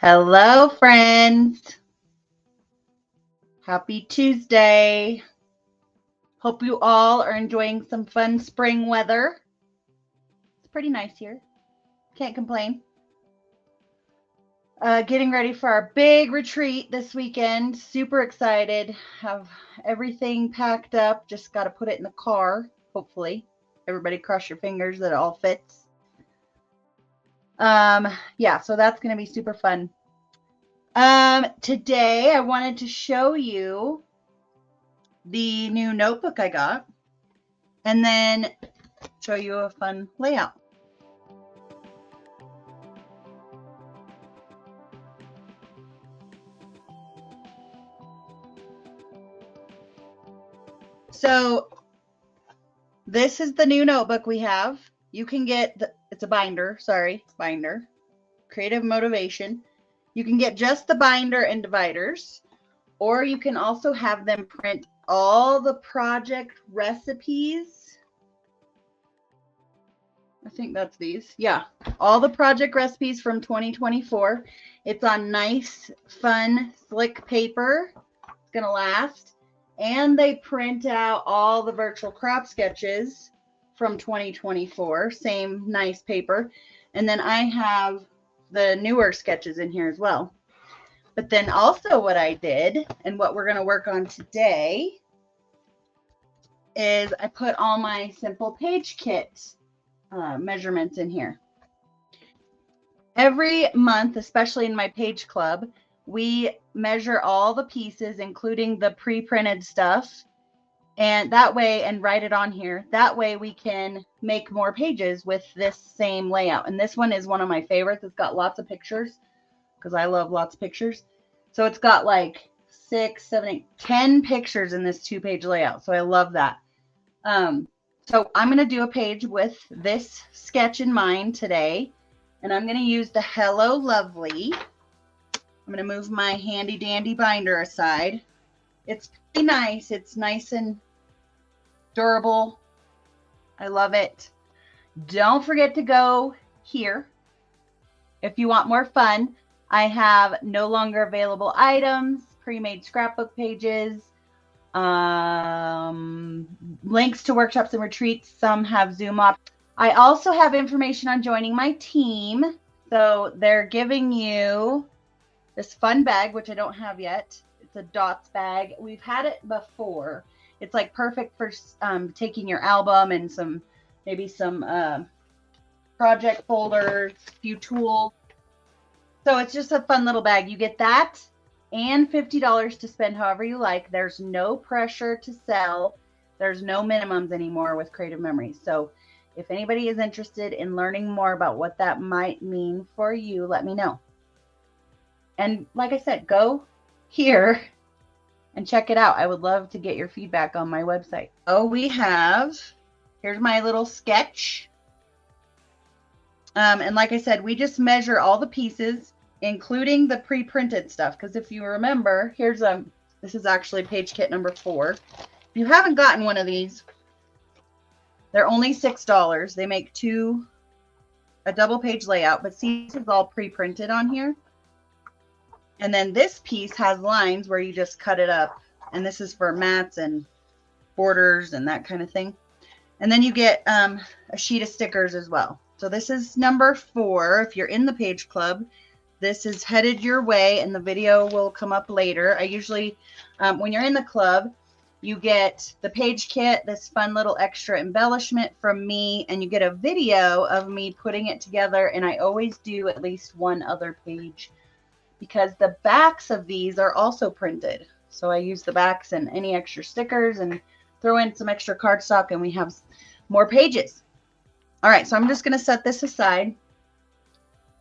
Hello, friends. Happy Tuesday. Hope you all are enjoying some fun spring weather. It's pretty nice here. Can't complain. Getting ready for our big retreat this weekend. Super excited. Have everything packed up. Just got to put it in the car, hopefully. Everybody cross your fingers that it all fits. Yeah, so that's going to be super fun. Today I wanted to show you the new notebook I got and then show you a fun layout. So this is the new notebook we have. You can get, it's a binder, binder, Creative Motivation. You can get just the binder and dividers, or you can also have them print all the project recipes. I think that's these. Yeah, all the project recipes from 2024. It's on nice, fun, slick paper. It's going to last. And they print out all the virtual crop sketches from 2024. Same nice paper. And then I have the newer sketches in here as well. But then also what I did, and what we're going to work on today, is I put all my simple page kit measurements in here. Every month, especially in my page club, we measure all the pieces, including the pre-printed stuff, and that way, and write it on here. That way we can make more pages with this same layout. And this one is one of my favorites. It's got lots of pictures because I love lots of pictures. So it's got like 6, 7, 8, 10 pictures in this 2-page layout. So I love that. So I'm going to do a page with this sketch in mind today, and I'm going to use the Hello Lovely. I'm going to move my handy dandy binder aside. It's pretty nice. It's nice and durable. I love it. Don't forget to go here. If you want more fun, I have no longer available items, pre-made scrapbook pages, links to workshops and retreats. Some have Zoom options. I also have information on joining my team. So they're giving you this fun bag, which I don't have yet. It's a dots bag. We've had it before. It's like perfect for taking your album and maybe some project folders, a few tools. So it's just a fun little bag. You get that and $50 to spend however you like. There's no pressure to sell. There's no minimums anymore with Creative Memories. So if anybody is interested in learning more about what that might mean for you, let me know. And like I said, go here and check it out. I would love to get your feedback on my website. Oh, here's my little sketch. And like I said, we just measure all the pieces, including the pre-printed stuff. Because if you remember, this is actually page kit number 4. If you haven't gotten one of these, they're only $6. They make a double page layout, but see, this is all pre-printed on here. And then this piece has lines where you just cut it up. And this is for mats and borders and that kind of thing. And then you get a sheet of stickers as well. So this is number 4. If you're in the page club, this is headed your way and the video will come up later. I usually, when you're in the club, you get the page kit, this fun little extra embellishment from me, and you get a video of me putting it together. And I always do at least one other page because the backs of these are also printed. So I use the backs and any extra stickers and throw in some extra cardstock and we have more pages. All right, so I'm just going to set this aside.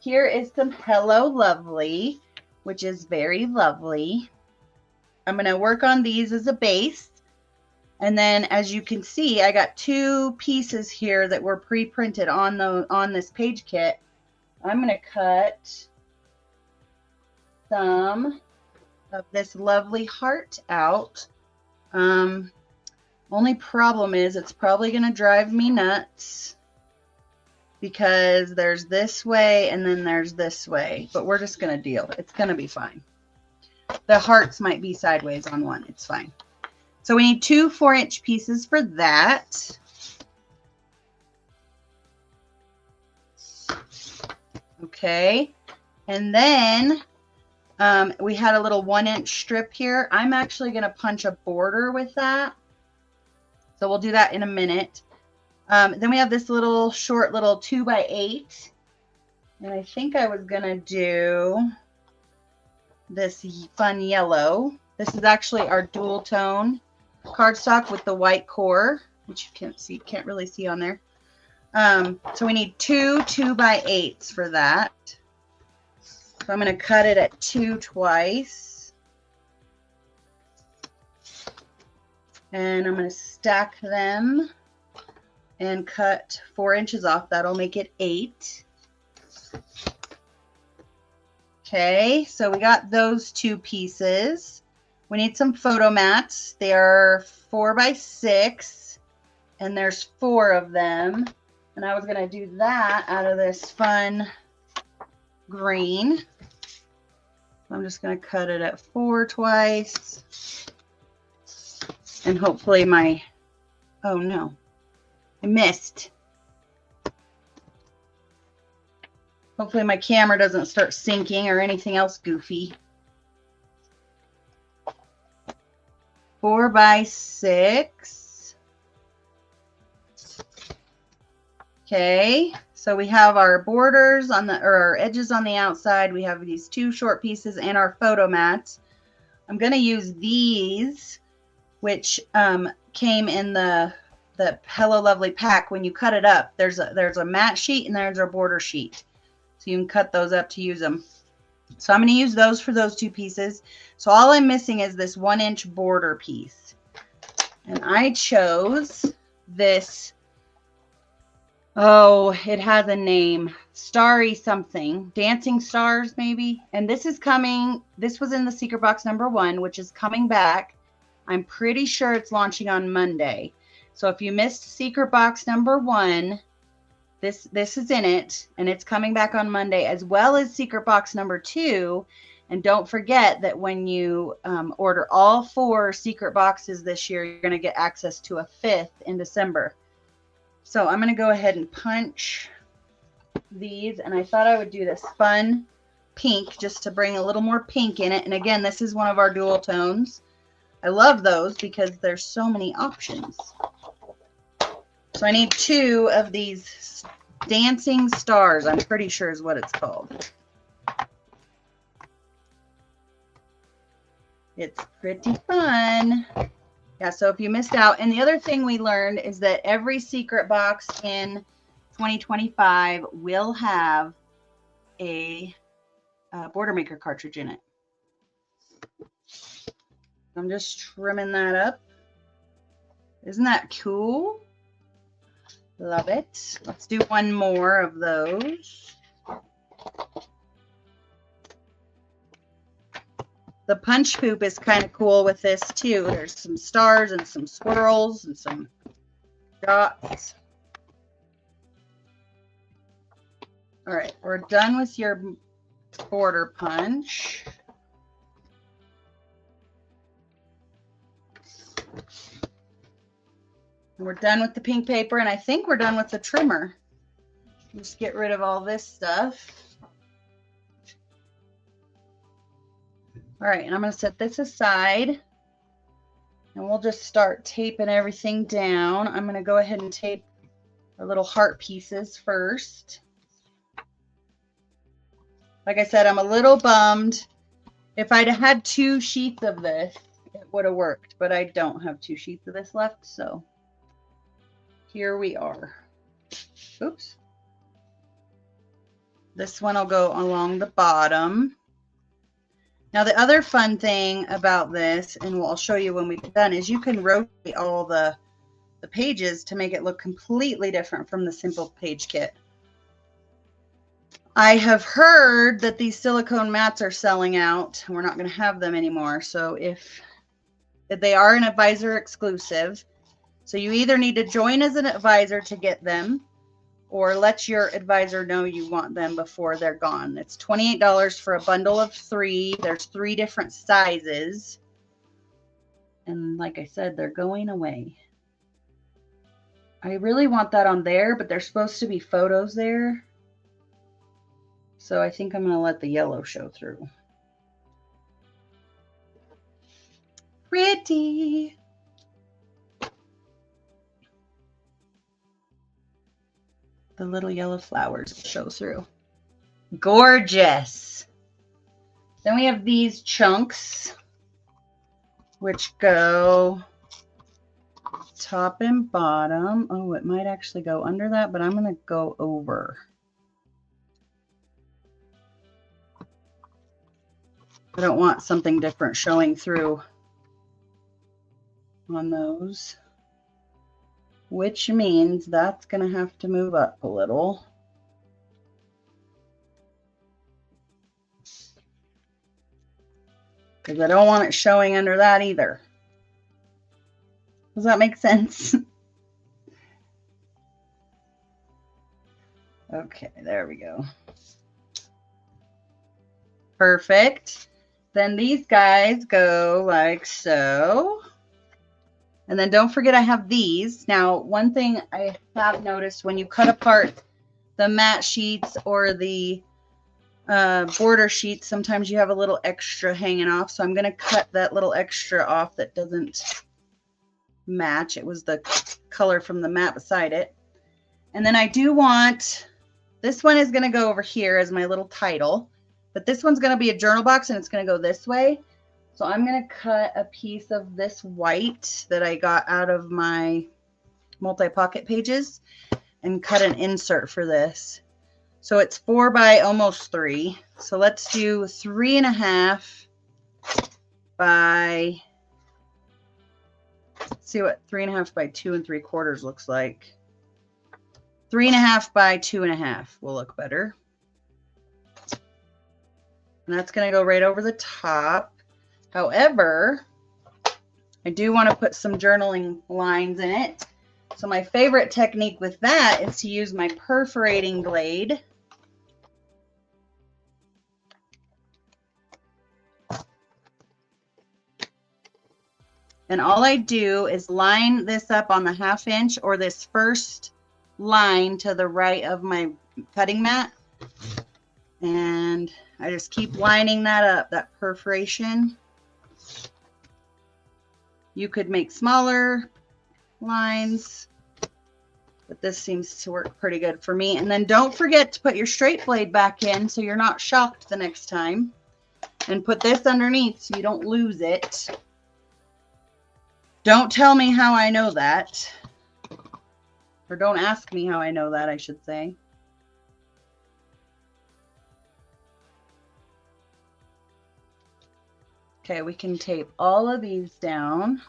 Here is some Hello Lovely, which is very lovely. I'm going to work on these as a base. And then as you can see, I got 2 pieces here that were pre-printed on this page kit. I'm going to cut some of this lovely heart out. Only problem is it's probably going to drive me nuts. because there's this way and then there's this way, but we're just going to deal. It's going to be fine. The hearts might be sideways on one. It's fine. So we need 2 4-inch pieces for that. Okay. And then we had a little 1-inch strip here. I'm actually going to punch a border with that. So we'll do that in a minute. Then we have this little short little 2x8. And I think I was going to do this fun yellow. This is actually our dual tone cardstock with the white core, which you can't really see on there. So we need 2 2x8s for that. So I'm going to cut it at 2 twice. And I'm going to stack them and cut 4 inches off. That'll make it 8. Okay, so we got those 2 pieces. We need some photo mats. They are 4x6, and there's 4 of them. And I was going to do that out of this fun green. I'm just going to cut it at 4 twice. And hopefully my, oh no, I missed. Hopefully my camera doesn't start sinking or anything else goofy. 4x6. Okay, so we have our borders on the, or our edges on the outside. We have these 2 short pieces and our photo mats. I'm going to use these, which came in the Hello Lovely pack. When you cut it up, there's a mat sheet and there's a border sheet. So you can cut those up to use them. So I'm going to use those for those 2 pieces. So all I'm missing is this 1-inch border piece. And I chose this, oh, it has a name, Starry something, Dancing Stars maybe. And this is coming, this was in the secret box number 1, which is coming back. I'm pretty sure it's launching on Monday. So if you missed secret box number 1, this is in it, and it's coming back on Monday, as well as secret box number 2. And don't forget that when you order all 4 secret boxes this year, you're going to get access to a 5th in December. So I'm going to go ahead and punch these, and I thought I would do this fun pink just to bring a little more pink in it. And again, this is one of our dual tones. I love those because there's so many options. So I need 2 of these Dancing Stars, I'm pretty sure is what it's called. It's pretty fun. Yeah, so if you missed out, and the other thing we learned is that every secret box in 2025 will have a border maker cartridge in it. I'm just trimming that up. Isn't that cool? Love it. Let's do one more of those. The punch poop is kind of cool with this too. There's some stars and some swirls and some dots. All right, we're done with your border punch. We're done with the pink paper, and I think we're done with the trimmer. Just get rid of all this stuff. All right, and I'm going to set this aside, and we'll just start taping everything down. I'm going to go ahead and tape our little heart pieces first. Like I said, I'm a little bummed. If I'd had 2 sheets of this, it would have worked, but I don't have 2 sheets of this left, so here we are. Oops. This one will go along the bottom. Now the other fun thing about this, and I'll show you when we've done, is you can rotate all the pages to make it look completely different from the simple page kit. I have heard that these silicone mats are selling out. We're not going to have them anymore. So if they are an advisor exclusive, so you either need to join as an advisor to get them, or let your advisor know you want them before they're gone. It's $28 for a bundle of 3. There's 3 different sizes. And like I said, they're going away. I really want that on there, but there's supposed to be photos there. So I think I'm going to let the yellow show through. Pretty. The little yellow flowers show through. Gorgeous. Then we have these chunks, which go top and bottom. Oh, it might actually go under that, but I'm going to go over. I don't want something different showing through on those, which means that's going to have to move up a little. Because I don't want it showing under that either. Does that make sense? Okay, there we go. Perfect. Then these guys go like so. And then don't forget I have these. Now, one thing I have noticed when you cut apart the mat sheets or the border sheets, sometimes you have a little extra hanging off. So I'm going to cut that little extra off that doesn't match. It was the color from the mat beside it. And then I do want, this one is going to go over here as my little title, but this one's going to be a journal box and it's going to go this way. So I'm going to cut a piece of this white that I got out of my multi-pocket pages and cut an insert for this. So it's 4 by almost 3. So let's do 3.5 by, let's see what 3.5 by 2 3/4 looks like. 3.5 by 2.5 will look better. And that's going to go right over the top. However, I do want to put some journaling lines in it. So my favorite technique with that is to use my perforating blade. And all I do is line this up on the 1/2 inch or this first line to the right of my cutting mat. And I just keep lining that up, that perforation. You could make smaller lines, but this seems to work pretty good for me. And then don't forget to put your straight blade back in so you're not shocked the next time. And put this underneath so you don't lose it. Don't tell me how I know that. Or don't ask me how I know that, I should say. Okay, we can tape all of these down.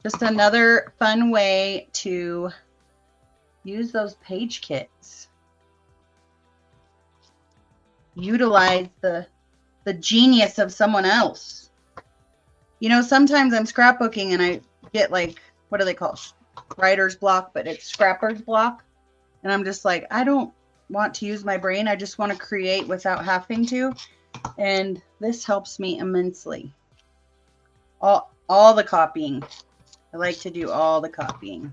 Just another fun way to use those page kits. Utilize the genius of someone else. You know, sometimes I'm scrapbooking and I get like, what do they call it? Writer's block, but it's scrapper's block. And I'm just like, I don't want to use my brain. I just want to create without having to. And this helps me immensely. All the copying. I like to do all the copying.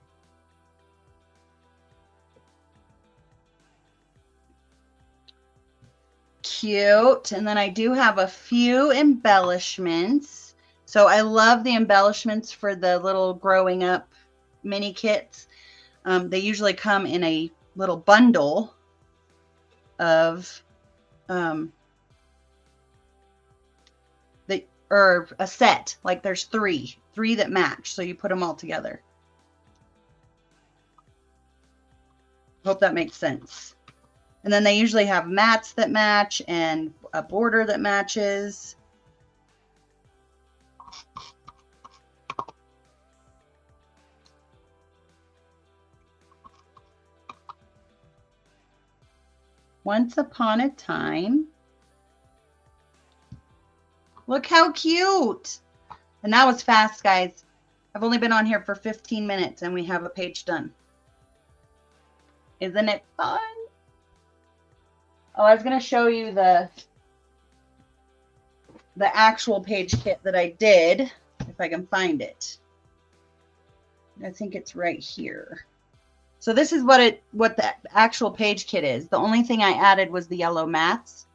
Cute. And then I do have a few embellishments. So I love the embellishments for the little growing up mini kits. They usually come in a little bundle of or a set. Like there's three that match, so you put them all together. Hope that makes sense. And then they usually have mats that match and a border that matches. Once upon a time. Look how cute. And that was fast, guys. I've only been on here for 15 minutes and we have a page done. Isn't it fun? Oh, I was going to show you the actual page kit that I did, if I can find it. I think it's right here. So this is what the actual page kit is. The only thing I added was the yellow mats,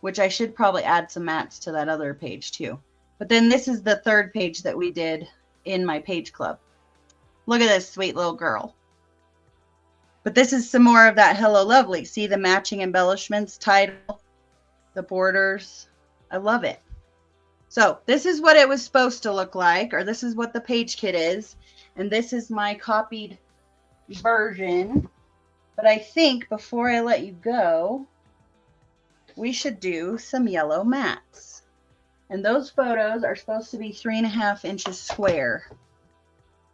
which I should probably add some mats to that other page too. But then this is the third page that we did in my page club. Look at this sweet little girl. But this is some more of that Hello Lovely. See the matching embellishments, title, the borders. I love it. So this is what it was supposed to look like, or this is what the page kit is. And this is my copied version. But I think before I let you go, we should do some yellow mats. And those photos are supposed to be 3.5 inches square.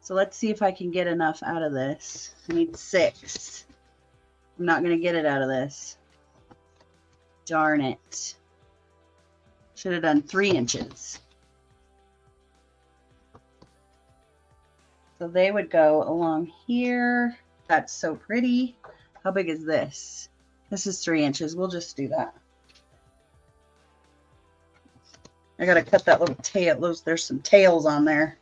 So let's see if I can get enough out of this. I need 6. I'm not going to get it out of this. Darn it. Should have done 3 inches. So they would go along here. That's so pretty. How big is this? This is 3 inches. We'll just do that. I got to cut that little tail. There's some tails on there.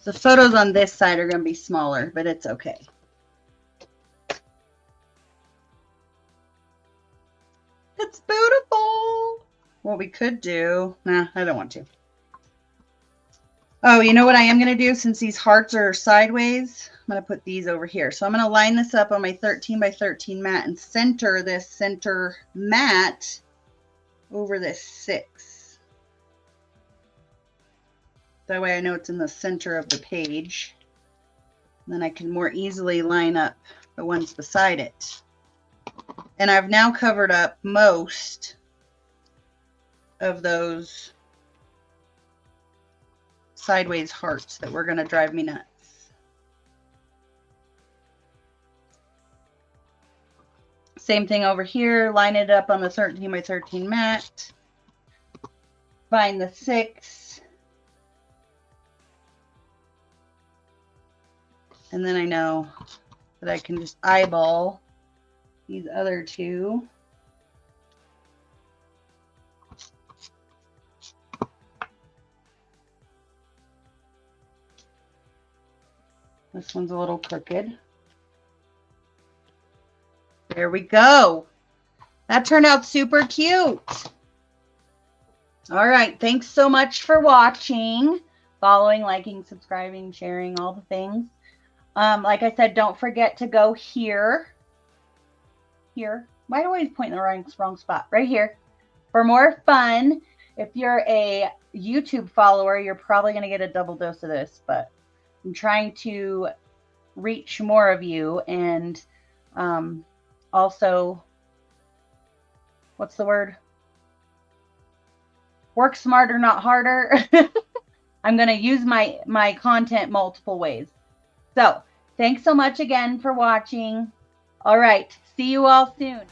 The photos on this side are going to be smaller, but it's okay. It's beautiful. What we could do, nah, I don't want to. Oh, you know what I am going to do since these hearts are sideways? I'm going to put these over here. So I'm going to line this up on my 13 by 13 mat and center this center mat over this 6. That way I know it's in the center of the page. And then I can more easily line up the ones beside it. And I've now covered up most of those sideways hearts that were going to drive me nuts. Same thing over here. Line it up on the 13 by 13 mat. Find the 6. And then I know that I can just eyeball these other 2. This one's a little crooked. There we go. That turned out super cute. All right. Thanks so much for watching, following, liking, subscribing, sharing, all the things. Like I said, don't forget to go here. Here. Why do I always point in the wrong spot? Right here. For more fun. If you're a YouTube follower, you're probably going to get a double dose of this, but I'm trying to reach more of you. And also, what's the word? Work smarter, not harder. I'm going to use my content multiple ways. So, thanks so much again for watching. All right. See you all soon.